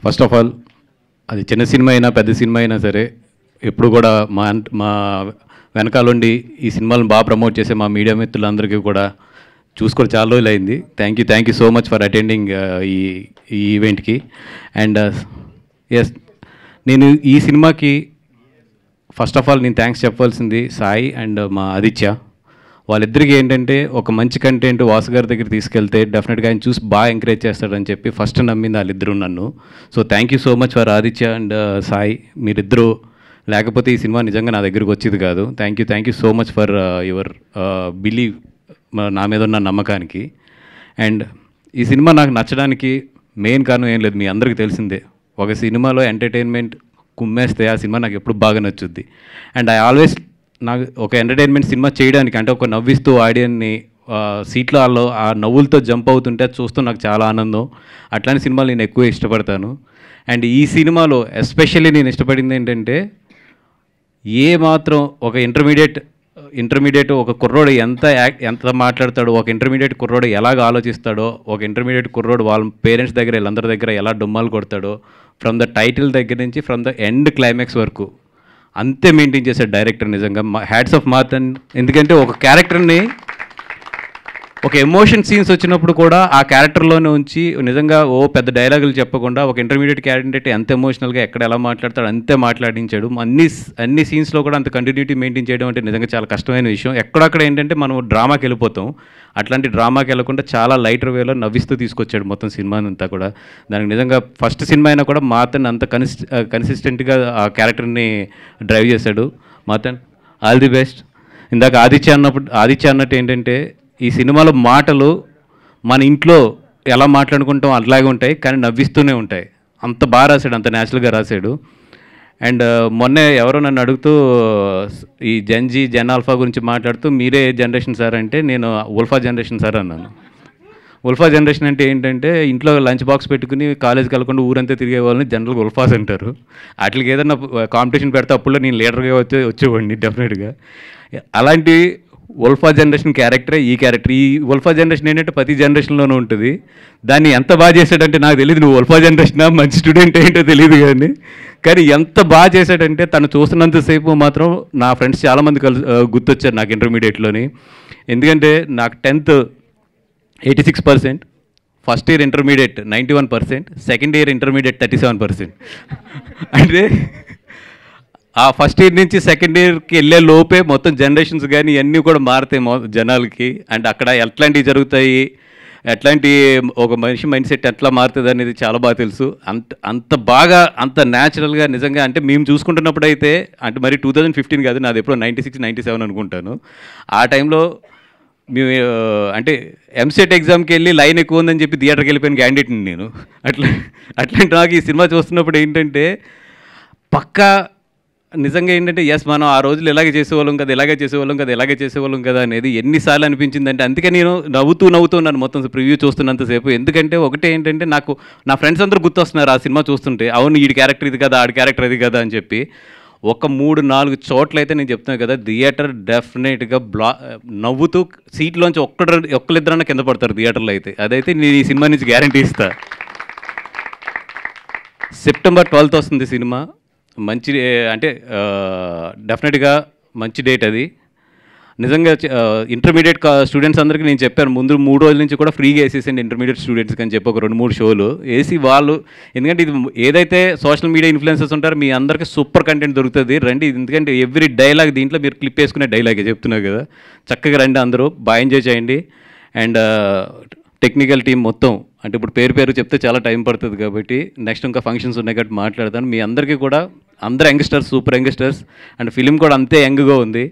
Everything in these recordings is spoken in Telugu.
ఫస్ట్ ఆఫ్ ఆల్ అది చిన్న సినిమా అయినా పెద్ద సినిమా అయినా సరే ఎప్పుడు కూడా మా వెనకాలండి ఈ సినిమాలను బాగా ప్రమోట్ చేసే మా మీడియా మిత్రులందరికీ కూడా చూసుకొని చాలా రోజులు అయింది. Thank you so much for attending ఈ ఈవెంట్కి. అండ్ ఎస్, నేను ఈ సినిమాకి ఫస్ట్ ఆఫ్ ఆల్ నేను థ్యాంక్స్ చెప్పాల్సింది సాయి అండ్ మా ఆదిత్య. వాళ్ళిద్దరికీ ఏంటంటే ఒక మంచి కంటెంట్ వాసు గారి దగ్గర తీసుకెళ్తే డెఫినెట్గా ఆయన చూసి బాగా ఎంకరేజ్ చేస్తాడని చెప్పి ఫస్ట్ నమ్మింది వాళ్ళిద్దరూ నన్ను. So thank you so much for Aditya and Sai. మీరిద్దరూ లేకపోతే ఈ సినిమా నిజంగా నా దగ్గరకు వచ్చేది కాదు. Thank you so much for your believe, నా మీద ఉన్న నమ్మకానికి. అండ్ ఈ సినిమా నాకు నచ్చడానికి మెయిన్ కారణం ఏం లేదు, మీ అందరికీ తెలిసిందే. ఒక సినిమాలో ఎంటర్టైన్మెంట్ కుమ్మేస్తే ఆ సినిమా నాకు ఎప్పుడు బాగా నచ్చుద్ది. అండ్ ఐ ఆల్వేస్ నాకు ఒక ఎంటర్టైన్మెంట్ సినిమా చేయడానికి, అంటే ఒక నవ్విస్తూ ఆడియన్ని సీట్లో వాళ్ళు ఆ నవ్వులతో జంప్ అవుతుంటే చూస్తూ నాకు చాలా ఆనందం. అట్లాంటి సినిమాలు నేను ఎక్కువ ఇష్టపడతాను. అండ్ ఈ సినిమాలో ఎస్పెషల్లీ నేను ఇష్టపడింది ఏంటంటే, ఏ మాత్రం ఒక ఇంటర్మీడియట్ ఒక కుర్రోడు ఎంత మాట్లాడతాడో, ఒక ఇంటర్మీడియట్ కుర్రోడు ఎలాగ ఆలోచిస్తాడో, ఒక ఇంటర్మీడియట్ కుర్రోడు వాళ్ళ పేరెంట్స్ దగ్గర వీళ్ళందరి దగ్గర ఎలా డుమ్మాలు కొడతాడో, ఫ్రమ్ ద టైటిల్ దగ్గర నుంచి ఫ్రమ్ ద ఎండ్ క్లైమాక్స్ వరకు అంతే మెయింటైన్ చేశాడు డైరెక్టర్. నిజంగా హ్యాట్స్ ఆఫ్ మార్తన్. ఎందుకంటే ఒక క్యారెక్టర్ని, ఒక ఎమోషన్ సీన్స్ వచ్చినప్పుడు కూడా ఆ క్యారెక్టర్లోనే ఉంచి నిజంగా పెద్ద డైలాగులు చెప్పకుండా ఒక ఇంటర్మీడియట్ క్యాండిడేట్ ఎంత ఎమోషనల్గా ఎక్కడ ఎలా మాట్లాడతాడు అంతే మాట్లాడించాడు. అన్ని సీన్స్లో కూడా అంత కంటిన్యూటీ మెయింటైన్ చేయడం అంటే నిజంగా చాలా కష్టమైన విషయం. ఎక్కడక్కడ ఏంటంటే మనం డ్రామాకి వెళ్ళిపోతాం, అట్లాంటి డ్రామాకి వెళ్ళకుండా చాలా లైటర్ వేలో నవ్విస్తూ తీసుకొచ్చాడు మొత్తం సినిమాని అంతా కూడా. దానికి నిజంగా ఫస్ట్ సినిమా అయినా కూడా మార్తన్ అంత కన్సిస్టెంట్గా ఆ క్యారెక్టర్ని డ్రైవ్ చేశాడు. మార్తన్, ఆల్ ది బెస్ట్. ఇందాక ఆదిత్య అన్నట్టు ఏంటంటే, ఈ సినిమాలో మాటలు మన ఇంట్లో ఎలా మాట్లాడుకుంటాం అట్లాగే ఉంటాయి, కానీ నవ్విస్తూనే ఉంటాయి. అంత బాగా రాశాడు, అంత న్యాచురల్గా రాశాడు. అండ్ మొన్నే ఎవరో నన్ను అడుగుతూ ఈ జెన్ ఆల్ఫా గురించి మాట్లాడుతూ మీరే జనరేషన్ సార్ అంటే, నేను ఉల్ఫా జనరేషన్ సార్ అన్నాను. ఉల్ఫా జనరేషన్ అంటే ఏంటంటే, ఇంట్లో లంచ్ బాక్స్ పెట్టుకుని కాలేజ్కి వెళ్ళకుండా ఊరంతా తిరిగే వాళ్ళని జనరల్గా ఉల్ఫాస్ అంటారు. వాటికి ఏదైనా కాంపిటీషన్ పెడితే అప్పుడు నేను లీడర్గా వచ్చేవాడిని డెఫినెట్గా. అలాంటి ఉల్ఫా జనరేషన్ క్యారెక్టరే ఈ క్యారెక్టర్. ఈ ఉల్ఫా జనరేషన్ ఏంటంటే ప్రతి జనరేషన్లోనూ ఉంటుంది. దాన్ని ఎంత బాగా చేశాడంటే నాకు తెలియదు, నువ్వు ఉల్ఫా జనరేషనా మంచి స్టూడెంట్ ఏంటో తెలియదు, కానీ ఎంత బాగా చేశాడంటే తను చూస్తున్నంతసేపు మాత్రం నా ఫ్రెండ్స్ చాలామంది గుర్తొచ్చారు నాకు ఇంటర్మీడియట్లోని. ఎందుకంటే నాకు 10th 86%, first year intermediate 91%, second year intermediate 37%. అంటే ఆ ఫస్ట్ ఇయర్ నుంచి సెకండ్ ఇయర్కి వెళ్ళే లోపే మొత్తం జనరేషన్స్ కానీ ఇవన్నీ కూడా మారుతాయి జనాలకి. అండ్ అక్కడ ఎట్లాంటివి జరుగుతాయి, ఎట్లాంటి ఒక మనిషి మైండ్ సెట్ ఎట్లా మారుతుంది అనేది చాలా బాగా తెలుసు. అంత బాగా అంత న్యాచురల్గా నిజంగా. అంటే మేము చూసుకుంటున్నప్పుడు అయితే, అంటే మరి 2015 కాదు, నాది ఎప్పుడో 96, 97 అనుకుంటాను. ఆ టైంలో మేము అంటే ఎంసెట్ ఎగ్జామ్కి వెళ్ళి లైన్ ఎక్కువ ఉందని చెప్పి థియేటర్కి వెళ్ళిపోయిన క్యాండిడేట్ని నేను. అట్లాంటి నాకు ఈ సినిమా చూస్తున్నప్పుడు ఏంటంటే పక్కా నిజంగా ఏంటంటే, ఎస్ మనం ఆ రోజులు ఇలాగే చేసేవాళ్ళం కదా అనేది ఎన్నిసార్లు అనిపించిందంటే, అందుకే నేను నవ్వుతున్నాను మొత్తం ప్రివ్యూ చూస్తున్నంతసేపు. ఎందుకంటే ఒకటే ఏంటంటే, నాకు నా ఫ్రెండ్స్ అందరూ గుర్తొస్తున్నారు ఆ సినిమా చూస్తుంటే. అవును, ఈ క్యారెక్టర్ ఇది కదా, ఆడి క్యారెక్టర్ అది కదా అని చెప్పి. ఒక 3-4 చోట్లయితే నేను చెప్తున్నాను కదా, థియేటర్ డెఫినెట్గా నవ్వుతూ సీట్లోంచి ఒక్కరిద్దరన్నా కింద పడతారు థియేటర్లో అయితే. అదైతే నేను ఈ సినిమా నుంచి గ్యారంటీ ఇస్తా. September 12th వస్తుంది సినిమా. మంచి అంటే డెఫినెట్గా మంచి డేట్ అది. నిజంగా ఇంటర్మీడియట్ స్టూడెంట్స్ అందరికీ నేను చెప్పాను ముందు 3 రోజుల నుంచి కూడా ఫ్రీగా వేసేసండి ఇంటర్మీడియట్ స్టూడెంట్స్కి అని చెప్పి ఒక 2-3 షోలు వేసి వాళ్ళు. ఎందుకంటే ఇది ఏదైతే సోషల్ మీడియా ఇన్ఫ్లుయెన్సర్స్ ఉంటారో మీ అందరికీ సూపర్ కంటెంట్ దొరుకుతుంది, రండి. ఎందుకంటే ఎవ్రీ డైలాగ్ దీంట్లో మీరు క్లిప్ వేసుకునే డైలాగే చెప్తున్నారు కదా, చక్కగా రండి, అందరూ బాగా ఎంజాయ్ చేయండి. అండ్ టెక్నికల్ టీం మొత్తం, అంటే ఇప్పుడు పేరు చెప్తే చాలా టైం పడుతుంది కాబట్టి నెక్స్ట్ ఇంకా ఫంక్షన్స్ ఉన్నాయి కాబట్టి మాట్లాడతాను. మీ అందరికీ కూడా అందరు youngsters, super youngsters. And film కూడా అంతే యంగ్గా ఉంది.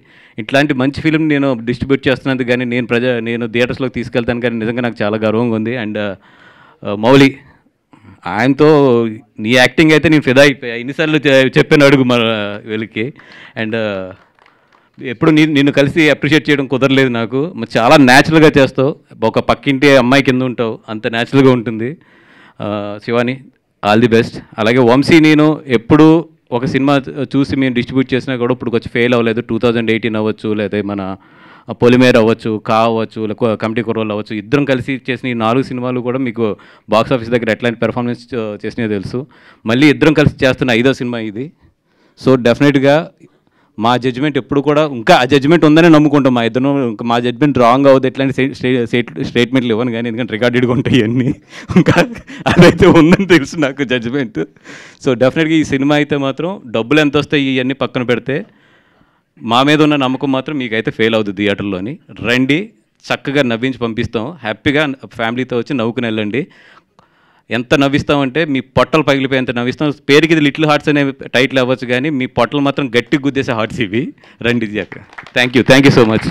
ఇట్లాంటి మంచి ఫిలిం నేను డిస్ట్రిబ్యూట్ చేస్తున్నందుకు కానీ, నేను థియేటర్స్లోకి తీసుకెళ్తాను కానీ నిజంగా నాకు చాలా గర్వంగా ఉంది. అండ్ మౌలి, ఆయనతో నీ యాక్టింగ్ అయితే నేను ఫిదా అయిపోయా. ఎన్నిసార్లు చెప్పాను అడుగు మన వీళ్ళకి. అండ్ ఎప్పుడు నిన్ను కలిసి అప్రిషియేట్ చేయడం కుదరలేదు నాకు. చాలా న్యాచురల్గా చేస్తావు, ఒక పక్కింటి అమ్మాయి కింద ఉంటావు, అంత న్యాచురల్గా ఉంటుంది. Shivani, all the best. అలాగే వంశీ, నేను ఎప్పుడు ఒక సినిమా చూసి మేము డిస్ట్రిబ్యూట్ చేసినా కూడా ఇప్పుడు కొంచెం ఫెయిల్ అవ్వలేదు. 2018 అవ్వచ్చు, లేదా మన పొలిమేర అవ్వచ్చు, కా అవ్వచ్చు, లేకపోతే కమిటీ కుర్రోళ్ళు అవ్వచ్చు, ఇద్దరం కలిసి చేసిన ఈ 4 సినిమాలు కూడా మీకు బాక్స్ ఆఫీస్ దగ్గర ఎట్లాంటి పెర్ఫార్మెన్స్ చేసినాయో తెలుసు. మళ్ళీ ఇద్దరం కలిసి చేస్తున్న 5వ సినిమా ఇది. సో డెఫినెట్గా మా జడ్జిమెంట్ ఎప్పుడు కూడా ఇంకా ఆ జడ్జిమెంట్ ఉందని నమ్ముకుంటాం. మా ఇద్దరు ఇంకా మా జడ్జిమెంట్ రాంగ్ అవ్వదు, ఎట్లాంటి స్టేట్మెంట్లు ఇవ్వను, కానీ ఎందుకంటే రికార్డెడ్గా ఉంటాయి అన్నీ. ఇంకా అదైతే ఉందని తెలుసు నాకు జడ్జిమెంట్. సో డెఫినెట్గా ఈ సినిమా అయితే మాత్రం డబ్బులు ఎంత వస్తాయి ఇవన్నీ పక్కన పెడితే మా మీద ఉన్న నమ్మకం మాత్రం మీకైతే ఫెయిల్ అవుతుంది థియేటర్లోని. రండి, చక్కగా నవ్వించి పంపిస్తాం. హ్యాపీగా ఫ్యామిలీతో వచ్చి నవ్వుకుని వెళ్ళండి. ఎంత నవ్విస్తామంటే మీ పొట్టలు పగిలిపోయేంత నవ్విస్తాం. పేరుకి ఇది లిటిల్ హార్ట్స్ అనే టైటిల్ అవ్వచ్చు, కానీ మీ పొట్టలు మాత్రం గట్టిగా గుద్దేసే హార్ట్స్ ఇవి. రండి థ్యాంక్ యూ సో మచ్.